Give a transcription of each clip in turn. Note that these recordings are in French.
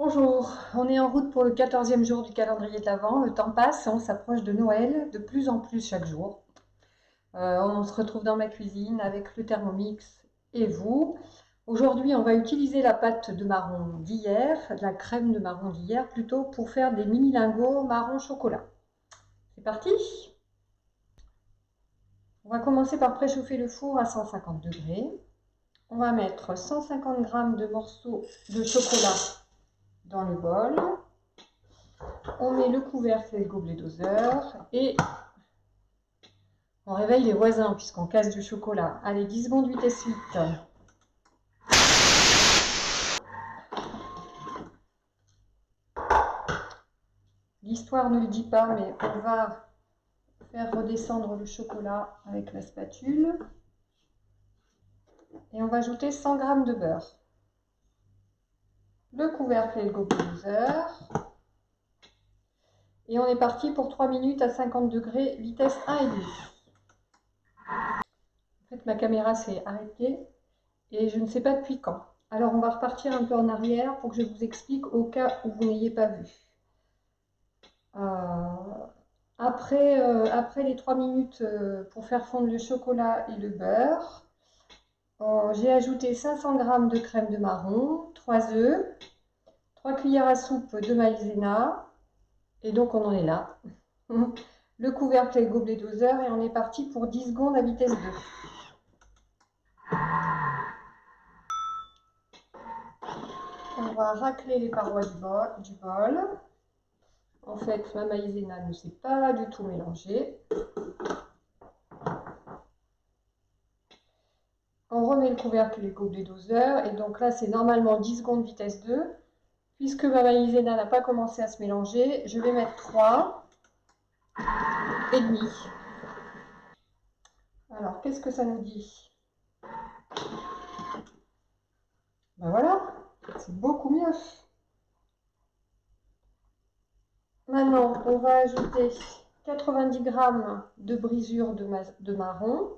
Bonjour, on est en route pour le 14e jour du calendrier de l'Avent. Le temps passe et on s'approche de Noël de plus en plus chaque jour. On se retrouve dans ma cuisine avec le Thermomix et vous. Aujourd'hui, on va utiliser la pâte de marron d'hier, de la crème de marron d'hier plutôt, pour faire des mini lingots marron chocolat. C'est parti! On va commencer par préchauffer le four à 150 degrés. On va mettre 150 g de morceaux de chocolat dans le bol. On met le couvercle et le gobelet doseur et on réveille les voisins puisqu'on casse du chocolat. Allez, 10 secondes vitesse 8. L'histoire ne le dit pas, mais on va faire redescendre le chocolat avec la spatule. Et on va ajouter 100 g de beurre. Le couvercle et le gobelet doseur. Et on est parti pour 3 minutes à 50 degrés, vitesse 1,5. En fait, ma caméra s'est arrêtée et je ne sais pas depuis quand. Alors, on va repartir un peu en arrière pour que je vous explique au cas où vous n'ayez pas vu. Après les 3 minutes pour faire fondre le chocolat et le beurre, j'ai ajouté 500 g de crème de marron, 3 œufs, 3 cuillères à soupe de maïzena, et donc on en est là. Le couvercle et le gobelet doseur, et on est parti pour 10 secondes à vitesse 2. On va racler les parois du bol. En fait, ma maïzena ne s'est pas du tout mélangée. On remet le couvercle et le gobelet doseur. Et donc là, c'est normalement 10 secondes vitesse 2. Puisque ma maïzena n'a pas commencé à se mélanger, je vais mettre 3 et demi. Alors, qu'est-ce que ça nous dit? Ben voilà, c'est beaucoup mieux. Maintenant, on va ajouter 90 g de brisure de marron.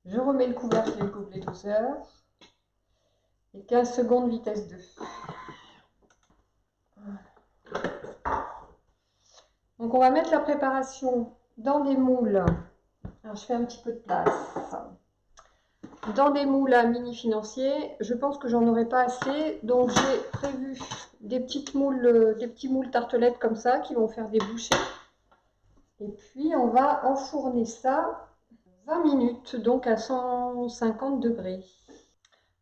Je remets le couvercle et le gobelet doseur. Et 15 secondes vitesse 2. Donc on va mettre la préparation dans des moules. Alors je fais un petit peu de place. Dans des moules à mini financiers. Je pense que j'en aurai pas assez. Donc j'ai prévu des petits moules tartelettes comme ça qui vont faire des bouchées. Et puis on va enfourner ça 20 minutes, donc à 150 degrés.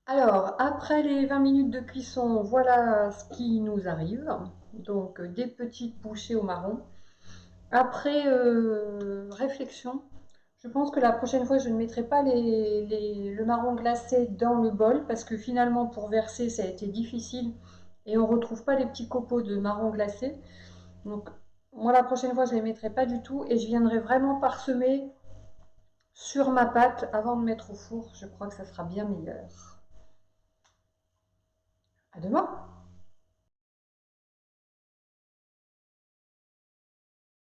Alors, après les 20 minutes de cuisson, voilà ce qui nous arrive. Donc, des petites bouchées au marron. Après réflexion, je pense que la prochaine fois, je ne mettrai pas le marron glacé dans le bol parce que finalement, pour verser, ça a été difficile et on ne retrouve pas les petits copeaux de marron glacé. Donc, moi, la prochaine fois, je ne les mettrai pas du tout et je viendrai vraiment parsemer sur ma pâte avant de mettre au four. Je crois que ça sera bien meilleur. À demain!